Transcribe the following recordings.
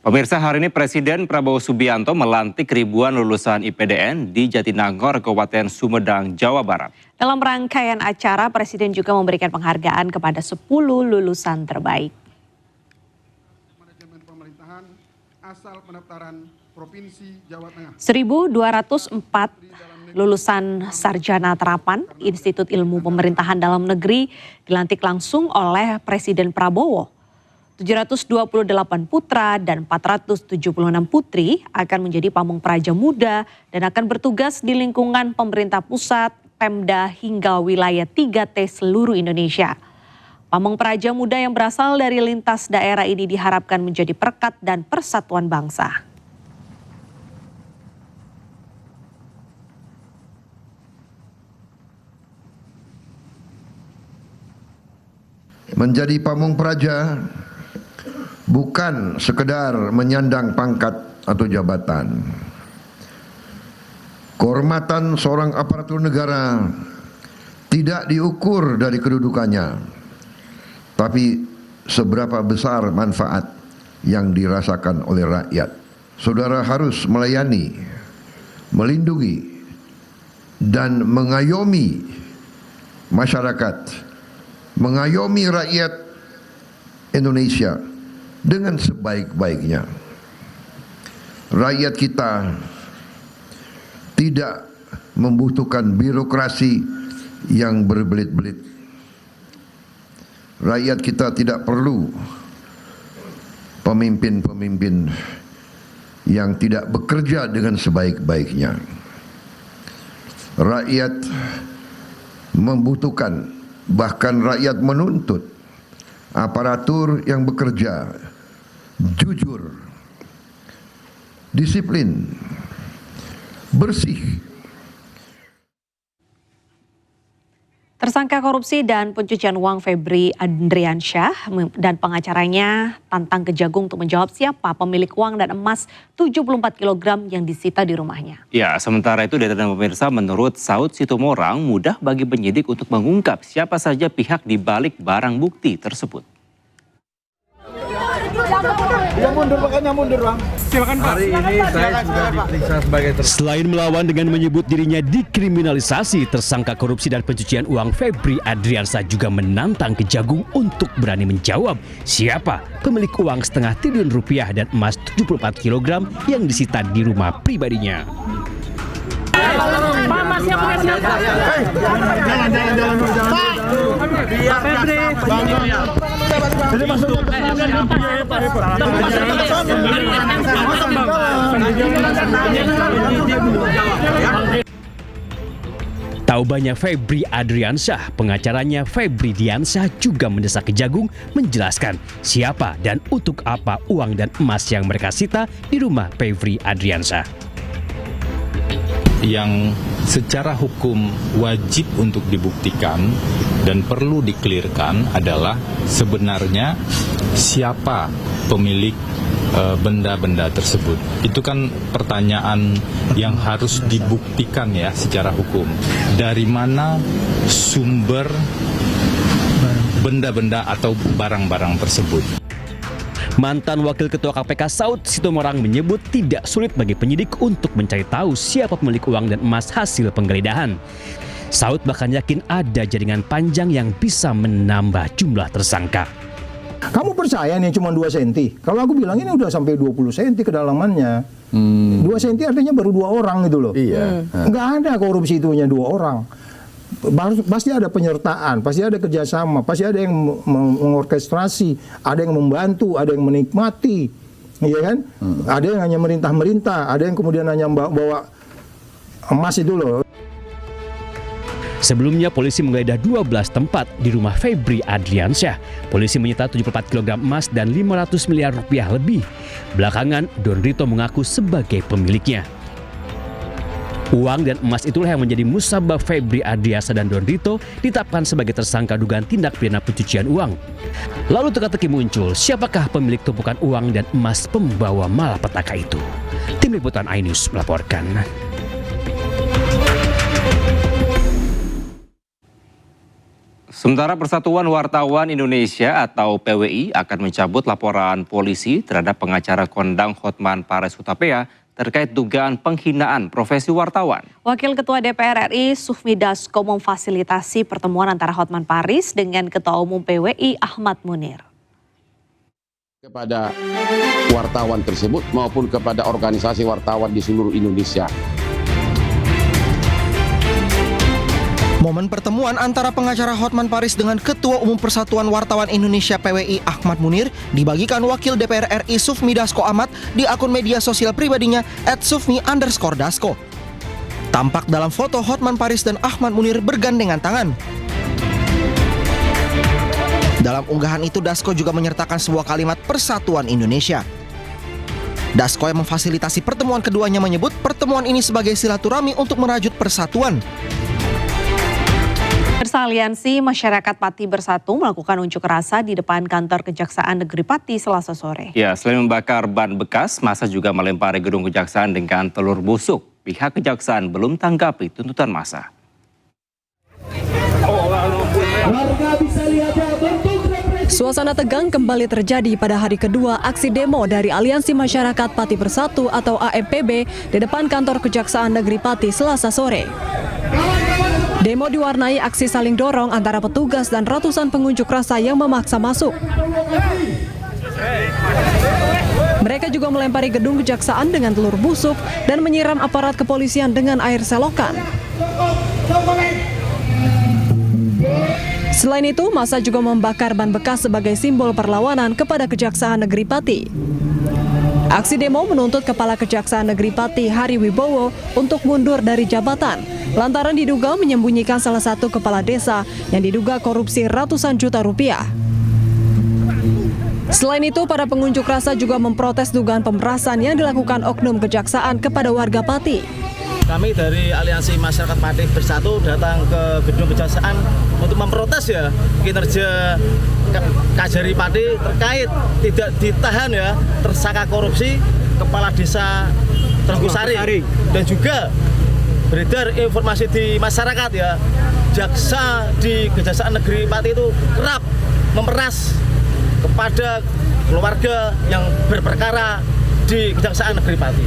Pemirsa, hari ini Presiden Prabowo Subianto melantik ribuan lulusan IPDN di Jatinangor, Kabupaten Sumedang, Jawa Barat. Dalam rangkaian acara, Presiden juga memberikan penghargaan kepada 10 lulusan terbaik. Manajemen Pemerintahan asal pendaftaran Provinsi Jawa Tengah. 1.204 lulusan sarjana terapan Institut Ilmu Pemerintahan Dalam Negeri dilantik langsung oleh Presiden Prabowo. 728 putra dan 476 putri akan menjadi pamong praja muda dan akan bertugas di lingkungan pemerintah pusat, Pemda hingga wilayah 3T seluruh Indonesia. Pamong praja muda yang berasal dari lintas daerah ini diharapkan menjadi perekat dan persatuan bangsa. Menjadi pamong praja bukan sekedar menyandang pangkat atau jabatan. Kehormatan seorang aparatur negara tidak diukur dari kedudukannya, tapi seberapa besar manfaat yang dirasakan oleh rakyat. Saudara harus melayani, melindungi, dan mengayomi masyarakat, mengayomi rakyat Indonesia dengan sebaik-baiknya. Rakyat kita tidak membutuhkan birokrasi yang berbelit-belit. Rakyat kita tidak perlu pemimpin-pemimpin yang tidak bekerja dengan sebaik-baiknya. Rakyat membutuhkan, bahkan rakyat menuntut aparatur yang bekerja jujur, disiplin, bersih. Tersangka korupsi dan pencucian uang Febri Adriansyah dan pengacaranya Tantang Kejagung untuk menjawab siapa pemilik uang dan emas 74 kg yang disita di rumahnya. Ya, sementara itu dan pemirsa, menurut Saud Situmorang mudah bagi penyidik untuk mengungkap siapa saja pihak di balik barang bukti tersebut. Ya mundur, makanya mundur, Bang. Silakan, Pak. Hari ini saya sudah diperiksa sebagai tersangka. Selain melawan dengan menyebut dirinya dikriminalisasi, tersangka korupsi dan pencucian uang Febri Adriansyah juga menantang Kejagung untuk berani menjawab siapa pemilik uang setengah triliun rupiah dan emas 74 kg yang disita di rumah pribadinya. Pak, masnya punya siapa? Jalan. Pak Febri. Jadi maksudnya Tahu banyak Febri Adriansyah, pengacaranya Febri Diansyah juga mendesak Kejagung menjelaskan siapa dan untuk apa uang dan emas yang mereka sita di rumah Febri Adriansyah. Yang secara hukum wajib untuk dibuktikan dan perlu dikelirkan adalah sebenarnya siapa pemilik benda-benda tersebut. Itu kan pertanyaan yang harus dibuktikan ya secara hukum. Dari mana sumber benda-benda atau barang-barang tersebut? Mantan Wakil Ketua KPK Saud Situmorang menyebut tidak sulit bagi penyidik untuk mencari tahu siapa pemilik uang dan emas hasil penggeledahan. Saud bahkan yakin ada jaringan panjang yang bisa menambah jumlah tersangka. kamu percaya nih cuma 2 cm? Kalau aku bilang ini udah sampai 20 cm kedalamannya. 2 cm artinya baru 2 orang gitu loh. Iya. Nggak ada korupsi itunya 2 orang. Pasti ada penyertaan, pasti ada kerjasama, pasti ada yang mengorkestrasi, ada yang membantu, ada yang menikmati, iya kan? Ada yang hanya merintah-merintah, ada yang kemudian hanya bawa emas itu loh. Sebelumnya polisi menggeledah 12 tempat di rumah Febri Adriansyah. Polisi menyita 74 kg emas dan 500 miliar rupiah lebih. Belakangan Don Rito mengaku sebagai pemiliknya. Uang dan emas itulah yang menjadi musabab Febri Adriansyah dan Don Rito ditetapkan sebagai tersangka dugaan tindak pidana pencucian uang. Lalu teka-teki muncul, siapakah pemilik tumpukan uang dan emas pembawa malapetaka itu? Tim Liputan iNews melaporkan. Sementara Persatuan Wartawan Indonesia atau PWI akan mencabut laporan polisi terhadap pengacara kondang Hotman Paris Hutapea terkait dugaan penghinaan profesi wartawan. Wakil Ketua DPR RI Sufmi Dasko memfasilitasi pertemuan antara Hotman Paris dengan Ketua Umum PWI Ahmad Munir. Kepada wartawan tersebut maupun kepada organisasi wartawan di seluruh Indonesia. Momen pertemuan antara pengacara Hotman Paris dengan Ketua Umum Persatuan Wartawan Indonesia PWI Ahmad Munir dibagikan Wakil DPR RI Sufmi Dasko Ahmad di akun media sosial pribadinya @sufmi_dasko. Tampak dalam foto Hotman Paris dan Ahmad Munir bergandengan tangan. Dalam unggahan itu Dasko juga menyertakan sebuah kalimat Persatuan Indonesia. Dasko yang memfasilitasi pertemuan keduanya menyebut pertemuan ini sebagai silaturahmi untuk merajut persatuan. Aliansi Masyarakat Pati Bersatu melakukan unjuk rasa di depan kantor Kejaksaan Negeri Pati Selasa sore. Ya, selain membakar ban bekas, massa juga melempari gedung Kejaksaan dengan telur busuk. Pihak Kejaksaan belum tanggapi tuntutan massa. Suasana tegang kembali terjadi pada hari kedua aksi demo dari Aliansi Masyarakat Pati Bersatu atau AMPB di depan kantor Kejaksaan Negeri Pati Selasa sore. Demo diwarnai aksi saling dorong antara petugas dan ratusan pengunjuk rasa yang memaksa masuk. Mereka juga melempari gedung kejaksaan dengan telur busuk dan menyiram aparat kepolisian dengan air selokan. Selain itu, massa juga membakar ban bekas sebagai simbol perlawanan kepada Kejaksaan Negeri Pati. Aksi demo menuntut Kepala Kejaksaan Negeri Pati Hari Wibowo untuk mundur dari jabatan lantaran diduga menyembunyikan salah satu kepala desa yang diduga korupsi ratusan juta rupiah. Selain itu, para pengunjuk rasa juga memprotes dugaan pemerasan yang dilakukan oknum kejaksaan kepada warga Pati. Kami dari Aliansi Masyarakat Pati Bersatu datang ke gedung kejaksaan untuk memprotes ya kinerja Kajari Pati terkait tidak ditahan ya tersangka korupsi kepala desa Teguhsari dan juga beredar informasi di masyarakat ya jaksa di Kejaksaan Negeri Pati itu kerap memeras kepada keluarga yang berperkara di Kejaksaan Negeri Pati.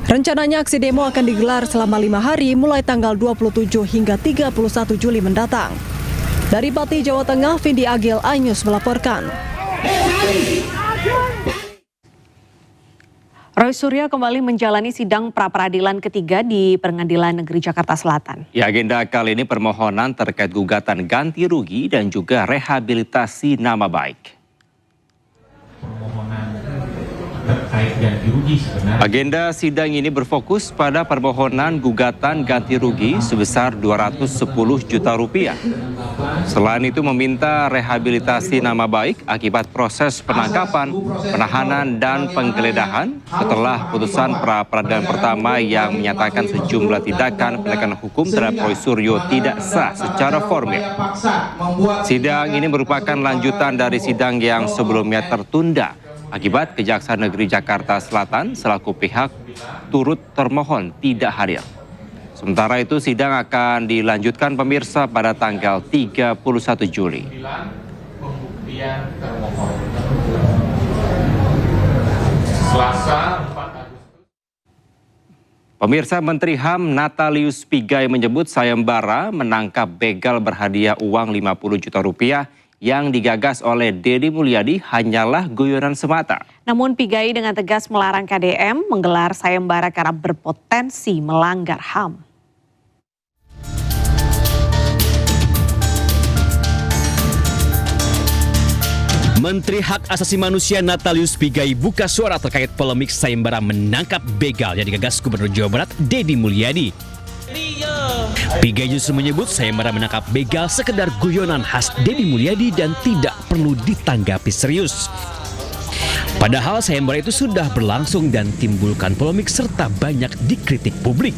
Rencananya aksi demo akan digelar selama 5 hari mulai tanggal 27 hingga 31 Juli mendatang. Dari Pati, Jawa Tengah, Vindi Agil, iNews melaporkan. Roy Suryo kembali menjalani sidang pra-peradilan ketiga di Pengadilan Negeri Jakarta Selatan. Ya, agenda kali ini permohonan terkait gugatan ganti rugi dan juga rehabilitasi nama baik. Agenda sidang ini berfokus pada permohonan gugatan ganti rugi sebesar 210 juta rupiah. Selain itu meminta rehabilitasi nama baik akibat proses penangkapan, penahanan, dan penggeledahan setelah putusan pra-peradilan pertama yang menyatakan sejumlah tindakan penegakan hukum terhadap Roy Suryo tidak sah secara formil. Sidang ini merupakan lanjutan dari sidang yang sebelumnya tertunda akibat Kejaksaan Negeri Jakarta Selatan selaku pihak turut termohon tidak hadir. Sementara itu sidang akan dilanjutkan pemirsa pada tanggal 31 Juli. Pemirsa, Menteri HAM Natalius Pigai menyebut sayembara menangkap begal berhadiah uang 50 juta rupiah yang digagas oleh Deddy Mulyadi hanyalah guyonan semata. Namun Pigai dengan tegas melarang KDM menggelar sayembara karena berpotensi melanggar HAM. Menteri Hak Asasi Manusia Natalius Pigai buka suara terkait polemik sayembara menangkap begal yang digagas Gubernur Jawa Barat Deddy Mulyadi. Pigai justru menyebut sayembara menangkap begal sekedar guyonan khas Deddy Mulyadi dan tidak perlu ditanggapi serius. Padahal sayembara itu sudah berlangsung dan timbulkan polemik serta banyak dikritik publik.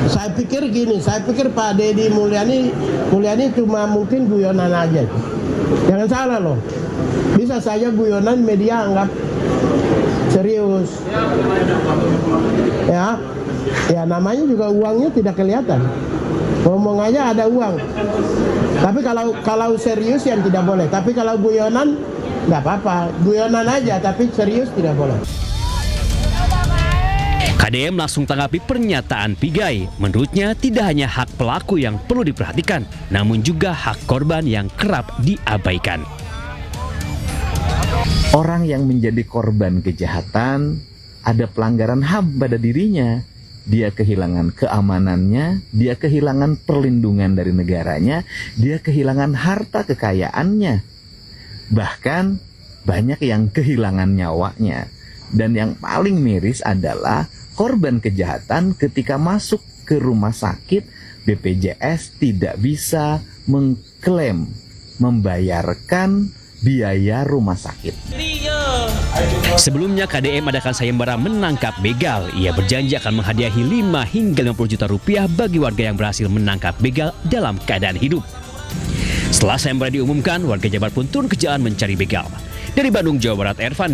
Saya pikir gini, saya pikir Pak Deddy Mulyadi cuma mungkin guyonan aja. Jangan salah loh, bisa saja guyonan media anggap serius. Ya namanya juga uangnya tidak kelihatan. Ngomong aja ada uang. Tapi kalau serius yang tidak boleh. Tapi kalau guyonan nggak apa-apa. Guyonan aja, tapi serius tidak boleh. KDM langsung tanggapi pernyataan Pigai. Menurutnya tidak hanya hak pelaku yang perlu diperhatikan, namun juga hak korban yang kerap diabaikan. Orang yang menjadi korban kejahatan, ada pelanggaran HAM pada dirinya. Dia kehilangan keamanannya, dia kehilangan perlindungan dari negaranya, dia kehilangan harta kekayaannya. Bahkan banyak yang kehilangan nyawanya. Dan yang paling miris adalah korban kejahatan ketika masuk ke rumah sakit, BPJS tidak bisa mengklaim, membayarkan biaya rumah sakit. Sebelumnya KDM adakan sayembara menangkap begal. Ia berjanji akan menghadiahi 5 hingga 50 juta rupiah bagi warga yang berhasil menangkap begal dalam keadaan hidup. Setelah sayembara diumumkan, warga Jabar pun turun ke jalan mencari begal. Dari Bandung, Jawa Barat, Ervan